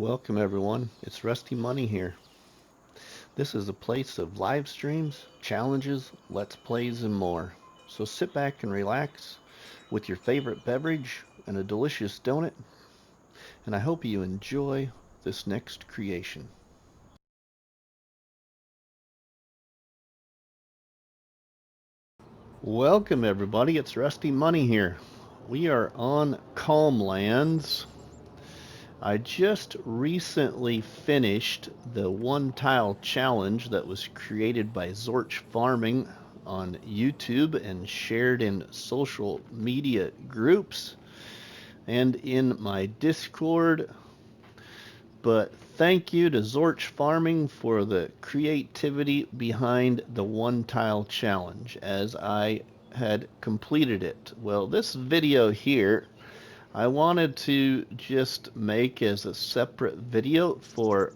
Welcome everyone, it's RustyMoney here. This is a place of live streams, challenges, let's plays, and more. So sit back and relax with your favorite beverage and a delicious donut, and I hope you enjoy this next creation. Welcome everybody, it's RustyMoney here. We are on Calm Lands. I just recently finished the one tile challenge that was created by Zorch Farming on YouTube and shared in social media groups and in my Discord. But thank you to Zorch Farming for the creativity behind the one tile challenge as I had completed it. Well, this video here I wanted to just make as a separate video for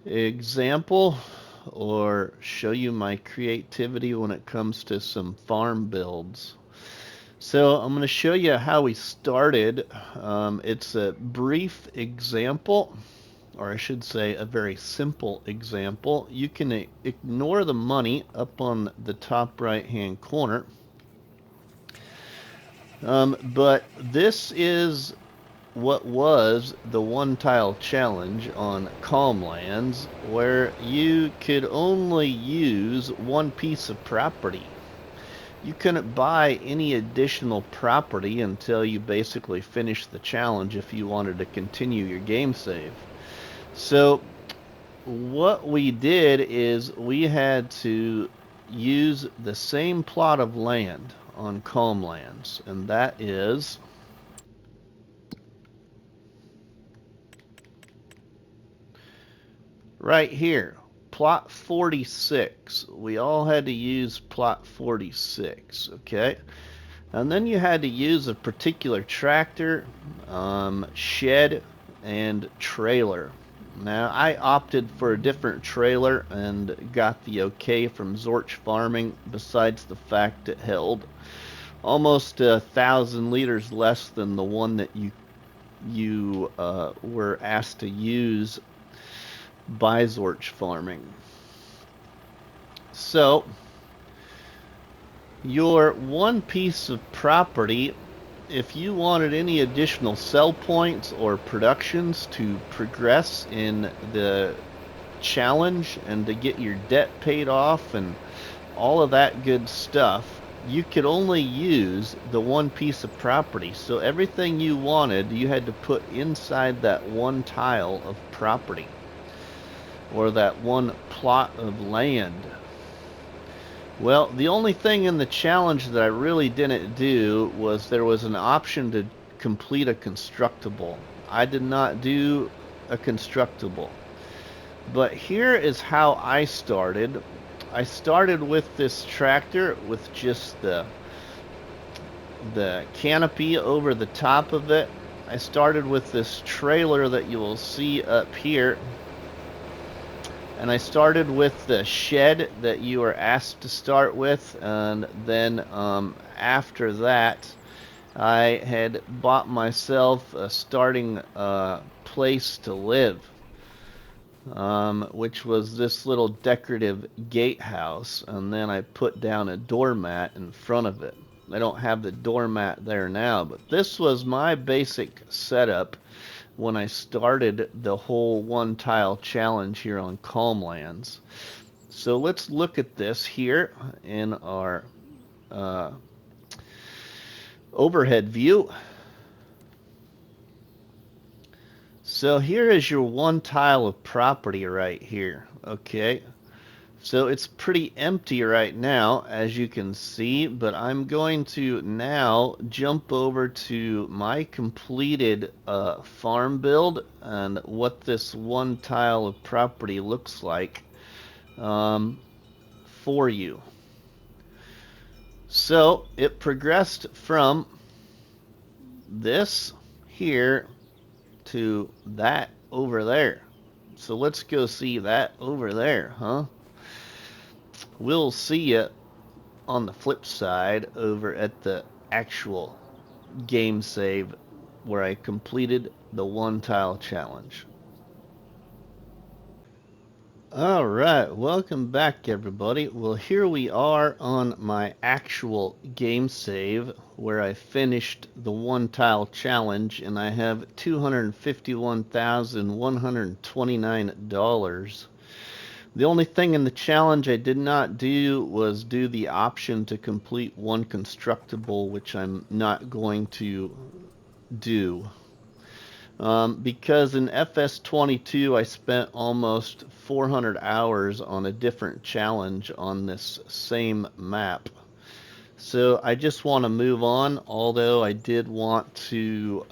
example or show you my creativity when it comes to some farm builds. So I'm going to show you how we started. It's a brief example, or I should say a very simple example. You can ignore the money up on the top right hand corner. But this is what was the one tile challenge on Calm Lands, where you could only use one piece of property. You couldn't buy any additional property until you basically finished the challenge if you wanted to continue your game save. So what we did is we had to use the same plot of land on Calm Lands, and that is right here, plot 46. We all had to use plot 46, okay? And then you had to use a particular tractor, shed, and trailer. Now, I opted for a different trailer and got the okay from Zorch Farming, besides the fact it held almost 1,000 liters less than the one that you were asked to use by Zorch Farming. So, your one piece of property, if you wanted any additional sell points or productions to progress in the challenge and to get your debt paid off and all of that good stuff, you could only use the one piece of property. So everything you wanted, you had to put inside that one tile of property or that one plot of land. Well, the only thing in the challenge that I really didn't do was there was an option to complete a constructible. I did not do a constructible. But here is how I started. I started with this tractor with just the canopy over the top of it. I started with this trailer that you will see up here. And I started with the shed that you were asked to start with, and then after that I had bought myself a starting place to live, which was this little decorative gatehouse, and then I put down a doormat in front of it. I don't have the doormat there now, but this was my basic setup when I started the whole one tile challenge here on Calm Lands. So let's look at this here in our overhead view. So here is your one tile of property right here, okay? So it's pretty empty right now, as you can see, but I'm going to now jump over to my completed farm build and what this one tile of property looks like for you. So it progressed from this here to that over there. So let's go see that over there, huh? We'll see it on the flip side over at the actual game save where I completed the one tile challenge. Alright, welcome back everybody. Well, here we are on my actual game save where I finished the one tile challenge and I have $251,129. The only thing in the challenge I did not do was do the option to complete one constructible, which I'm not going to do. Because in FS25 I spent almost 400 hours on a different challenge on this same map. So I just want to move on, although I did want to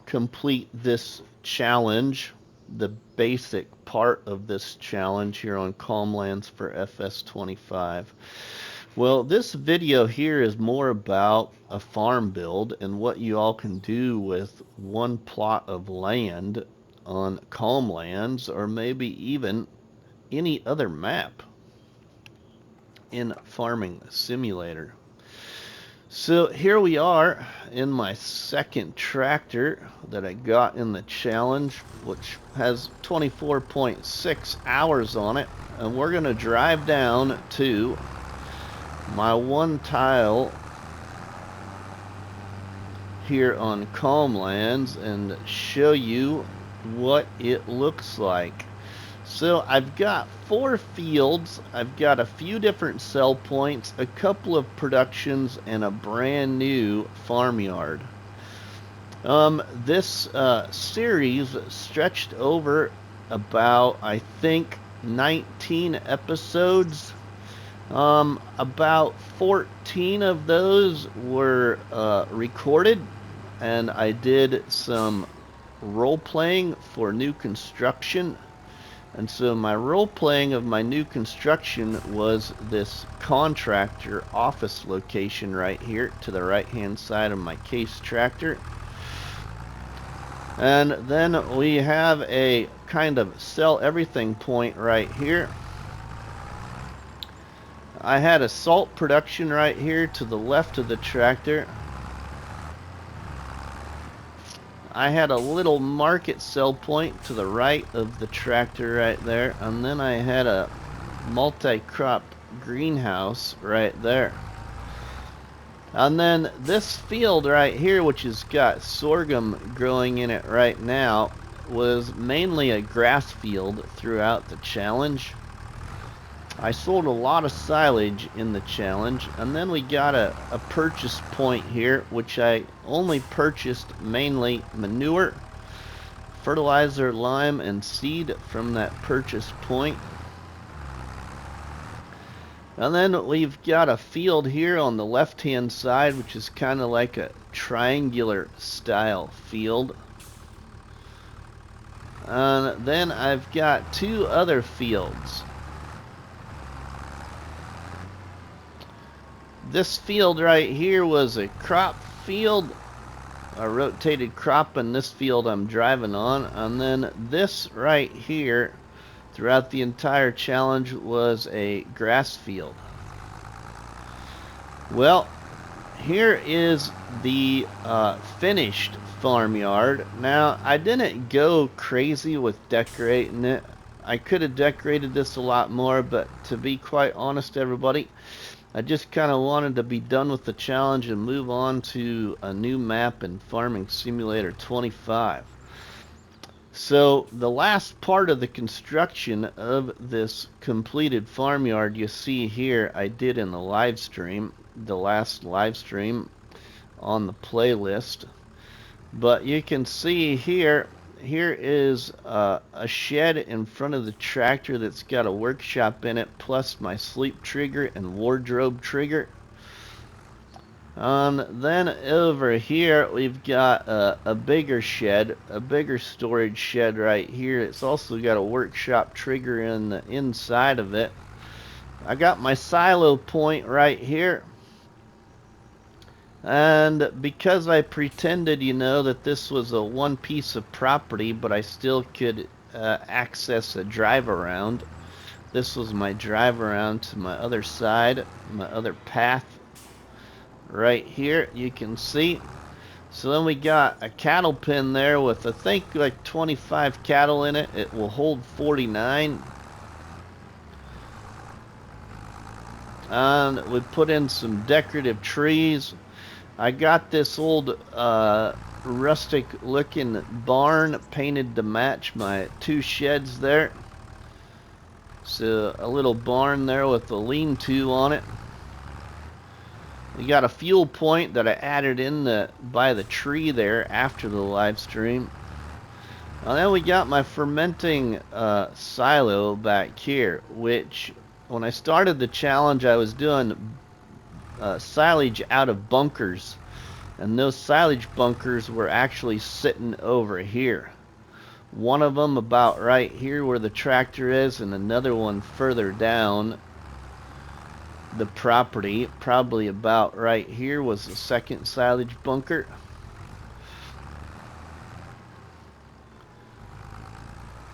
complete this challenge, the basic part of this challenge here on Calmlands for FS25. Well, this video here is more about a farm build and what you all can do with one plot of land on Calmlands, or maybe even any other map in Farming Simulator. So here we are in my second tractor that I got in the challenge, which has 24.6 hours on it, and we're going to drive down to my one tile here on Calmlands and show you what it looks like. So I've got 4 fields, I've got a few different sell points, a couple of productions, and a brand new farmyard. This series stretched over about, I think, 19 episodes. About 14 of those were recorded, and I did some role-playing for new construction. And so my role-playing of my new construction was this contractor office location right here to the right-hand side of my case tractor. And then we have a kind of sell everything point right here. I had a salt production right here to the left of the tractor. I had a little market sell point to the right of the tractor right there, and then I had a multi-crop greenhouse right there. And then this field right here, which has got sorghum growing in it right now, was mainly a grass field throughout the challenge. I sold a lot of silage in the challenge, and then we got a purchase point here, which I only purchased mainly manure, fertilizer, lime, and SiiD from that purchase point. And then we've got a field here on the left-hand side, which is kind of like a triangular style field. And then I've got 2 other fields. This field right here was a crop field, a rotated crop, in this field I'm driving on. And then this right here throughout the entire challenge was a grass field. Well, here is the finished farmyard. Now, I didn't go crazy with decorating it. I could have decorated this a lot more, but to be quite honest, everybody, I just kind of wanted to be done with the challenge and move on to a new map in Farming Simulator 25. So the last part of the construction of this completed farmyard you see here, I did in the live stream, the last live stream on the playlist. But you can see here is a shed in front of the tractor that's got a workshop in it, plus my sleep trigger and wardrobe trigger. Then over here we've got a bigger shed, a bigger storage shed right here. It's also got a workshop trigger in the inside of it. I got my silo point right here. And because I pretended, you know, that this was a one piece of property, but I still could access a drive around. This was my drive around to my other side, my other path right here, you can see. So then we got a cattle pen there with, I think, like 25 cattle in it. It will hold 49. And we put in some decorative trees. I got this old rustic looking barn painted to match my 2 sheds there. So a little barn there with a lean-to on it. We got a fuel point that I added in by the tree there after the live stream. And then we got my fermenting silo back here, which when I started the challenge I was doing silage out of bunkers, and those silage bunkers were actually sitting over here. One of them about right here where the tractor is, and another one further down the property, probably about right here, was the second silage bunker.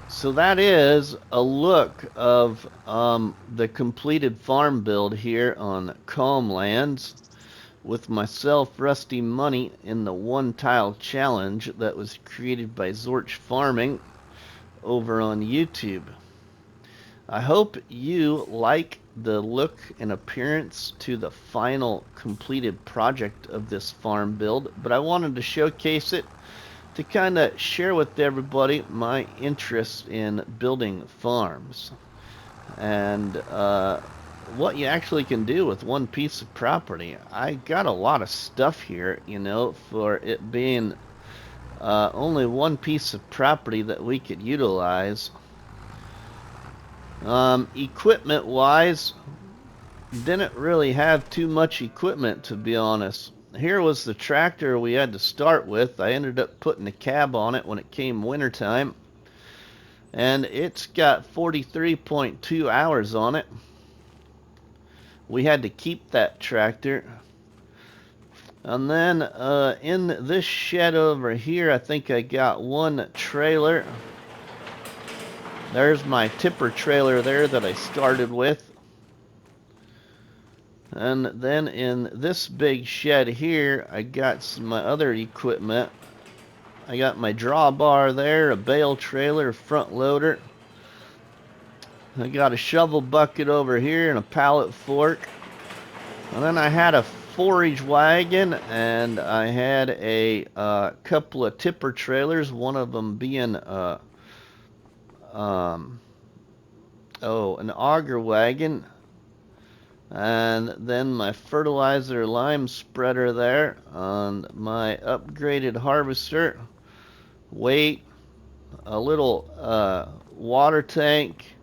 So that is a look of the completed farm build here on Calm Lands with myself, RustyMoney, in the 1-tile challenge that was created by Zorch Farming over on YouTube. I hope you like the look and appearance to the final completed project of this farm build, but I wanted to showcase it to kind of share with everybody my interest in building farms and what you actually can do with one piece of property. I got a lot of stuff here, you know, for it being only one piece of property that we could utilize. Equipment wise, didn't really have too much equipment, to be honest. Here was the tractor we had to start with. I ended up putting a cab on it when it came wintertime, and it's got 43.2 hours on it. We had to keep that tractor. And then in this shed over here, I think I got one trailer. There's my tipper trailer there that I started with. And then in this big shed here, I got some my other equipment. I got my drawbar there, a bale trailer, front loader. I got a shovel bucket over here and a pallet fork. And then I had a forage wagon, and I had a couple of tipper trailers, one of them being an auger wagon. And then my fertilizer lime spreader there, and my upgraded harvester, weight, a little water tank,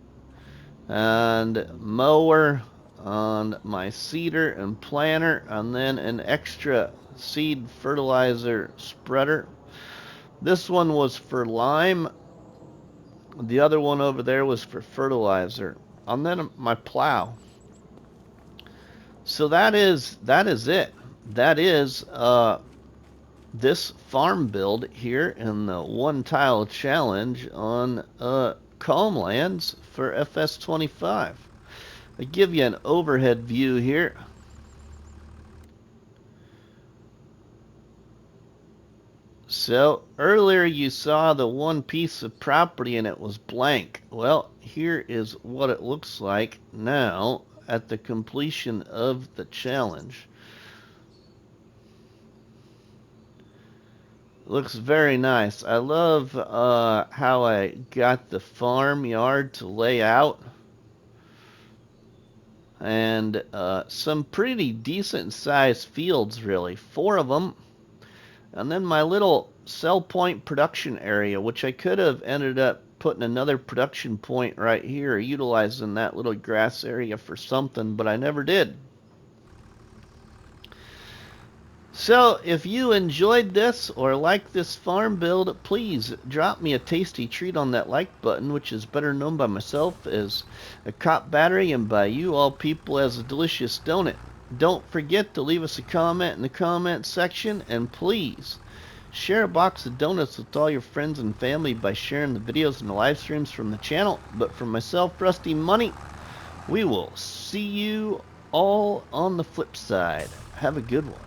and mower on my seeder and planter, and then an extra seed fertilizer spreader. This one was for lime. The other one over there was for fertilizer. And then my plow. So that is it. That is this farm build here in the 1-tile challenge on Calm Lands for FS25. I give you an overhead view here. So earlier you saw the one piece of property and it was blank. Well, here is what it looks like now at the completion of the challenge. Looks very nice. I love how I got the farmyard to lay out, and some pretty decent sized fields, really, 4 of them. And then my little cell point production area, which I could have ended up putting another production point right here, utilizing that little grass area for something, but I never did. So if you enjoyed this or like this farm build, please drop me a tasty treat on that like button, which is better known by myself as a cop battery and by you all people as a delicious donut. Don't forget to leave us a comment in the comment section, and please share a box of donuts with all your friends and family by sharing the videos and the live streams from the channel. But for myself, RustyMoney, we will see you all on the flip side. Have a good one.